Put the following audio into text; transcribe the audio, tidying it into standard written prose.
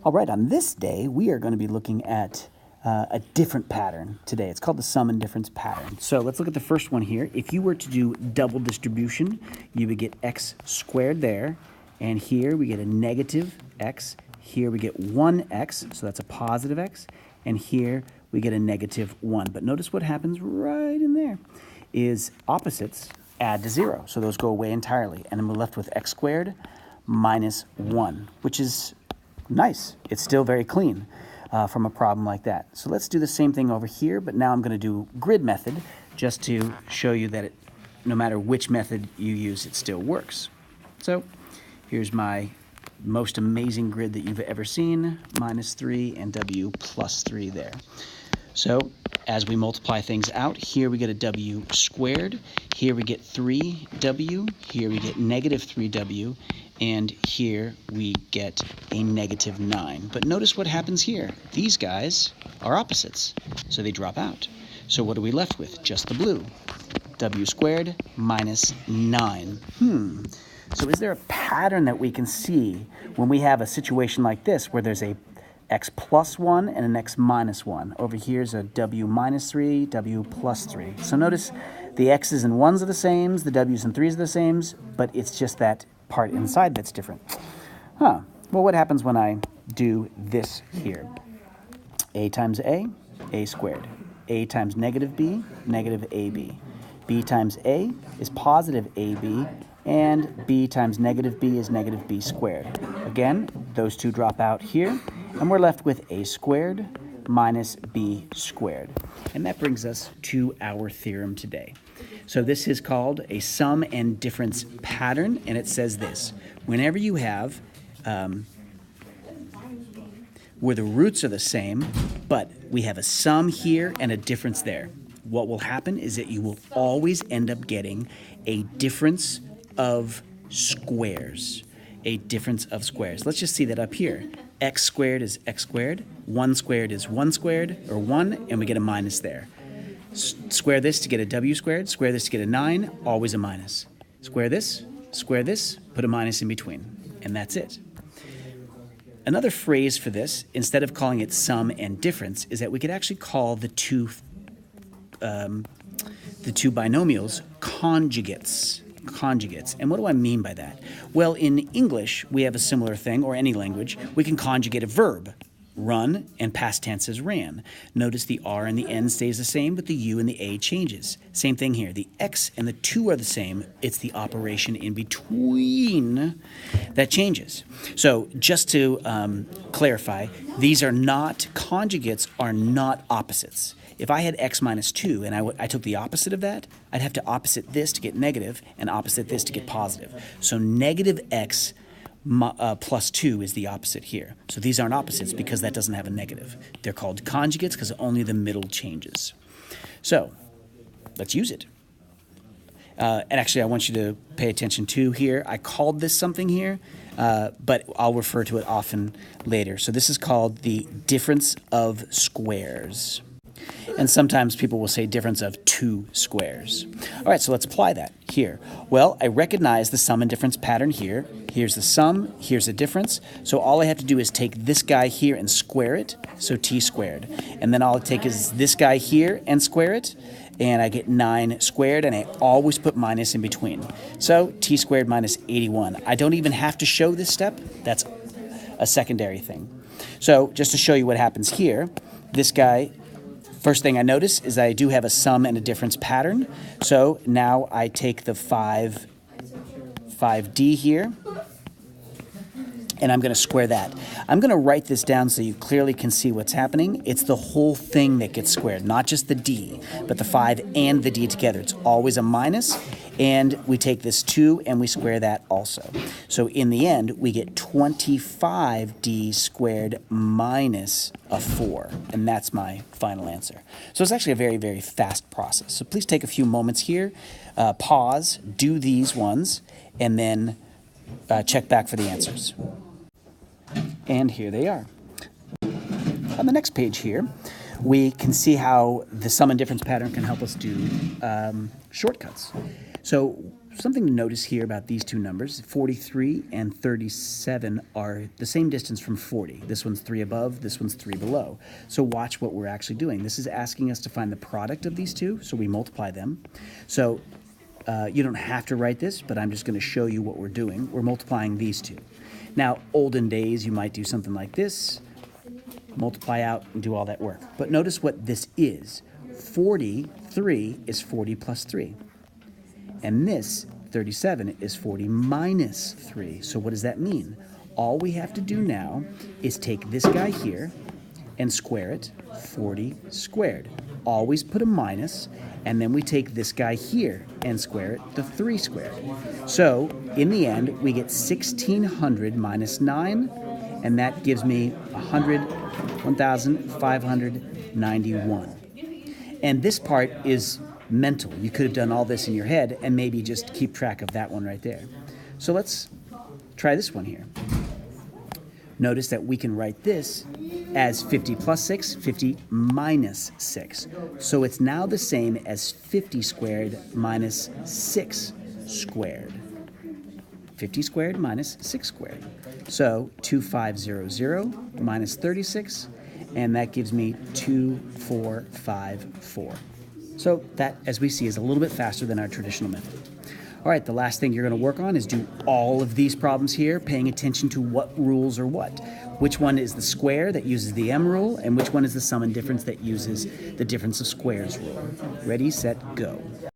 All right, on this day, we are going to be looking at a different pattern today. It's called the sum and difference pattern. So let's look at the first one here. If you were to do double distribution, you would get x squared there, and here we get a negative x. Here we get 1x, so that's a positive x, and here we get a negative 1. But notice what happens right in there is opposites add to 0, so those go away entirely, and then we're left with x squared minus 1, which is nice. It's still very clean from a problem like that. So let's do the same thing over here, but now I'm going to do grid method just to show you that no matter which method you use, it still works. So here's my most amazing grid that you've ever seen, -3 and w plus 3 there. So as we multiply things out, here we get a w squared, here we get 3w, here we get negative 3w, and here we get a negative 9. But notice what happens here. These guys are opposites, so they drop out. So what are we left with? Just the blue. W squared minus 9. So is there a pattern that we can see when we have a situation like this where there's a x plus 1 and an x minus 1? Over here's a w minus 3, w plus 3. So notice the x's and 1's are the same, the w's and 3's are the same, but it's just that part inside that's different. Well, what happens when I do this here? A times a squared. A times negative b, negative ab. B times a is positive ab, and b times negative b is negative b squared. Again, those two drop out here, and we're left with a squared minus b squared. And that brings us to our theorem today. So this is called a sum and difference pattern, and it says this: whenever you have where the roots are the same, but we have a sum here and a difference there, what will happen is that you will always end up getting a difference of squares. A difference of squares. Let's just see that up here. X squared is x squared, 1 squared is 1 squared, or 1, and we get a minus there. Square this to get a w squared, square this to get a 9, always a minus. Square this, put a minus in between, and that's it. Another phrase for this, instead of calling it sum and difference, is that we could actually call the two binomials conjugates. And what do I mean by that? Well, in English, we have a similar thing, or any language. We can conjugate a verb. Run and past tense is ran. Notice the R and the N stays the same, but the U and the A changes. Same thing here. The X and the 2 are the same. It's the operation in between that changes. So just to clarify, these are not, conjugates are not opposites. If I had x minus 2 and I took the opposite of that, I'd have to opposite this to get negative and opposite this to get positive. So negative x plus 2 is the opposite here. So these aren't opposites because that doesn't have a negative. They're called conjugates because only the middle changes. So let's use it. And actually, I want you to pay attention to here. I called this something here, but I'll refer to it often later. So this is called the difference of squares. And sometimes people will say difference of 2 squares. All right, so let's apply that here. Well, I recognize the sum and difference pattern here. Here's the sum, here's the difference. So all I have to do is take this guy here and square it, so t squared. And then all I take is this guy here and square it, and I get 9 squared, and I always put minus in between. So t squared minus 81. I don't even have to show this step. That's a secondary thing. So just to show you what happens here, this guy, first thing I notice is I do have a sum and a difference pattern. So now I take the 5d here, and I'm going to square that. I'm going to write this down so you clearly can see what's happening. It's the whole thing that gets squared, not just the d, but the 5 and the d together. It's always a minus, and we take this 2 and we square that also. So in the end, we get 25d squared minus a 4, and that's my final answer. So it's actually a very, very fast process. So please take a few moments here, pause, do these ones, and then check back for the answers. And here they are. On the next page here, we can see how the sum and difference pattern can help us do shortcuts. So something to notice here about these two numbers, 43 and 37 are the same distance from 40. This one's 3 above, this one's 3 below. So watch what we're actually doing. This is asking us to find the product of these two, so we multiply them. So you don't have to write this, but I'm just going to show you what we're doing. We're multiplying these two. Now, olden days, you might do something like this, multiply out and do all that work. But notice what this is. 43 is 40 plus 3. And this, 37, is 40 minus 3. So what does that mean? All we have to do now is take this guy here and square it, 40 squared. Always put a minus, and then we take this guy here and square it, the 3 squared. So in the end, we get 1,600 minus 9, and that gives me 1,591. And this part is mental. You could have done all this in your head and maybe just keep track of that one right there. So let's try this one here. Notice that we can write this as 50 plus 6, 50 minus 6. So it's now the same as 50 squared minus 6 squared. 50 squared minus 6 squared. So 2500 minus 36, and that gives me 2454. So that, as we see, is a little bit faster than our traditional method. All right, the last thing you're going to work on is do all of these problems here, paying attention to what rules are what. Which one is the square that uses the M rule, and which one is the sum and difference that uses the difference of squares rule. Ready, set, go.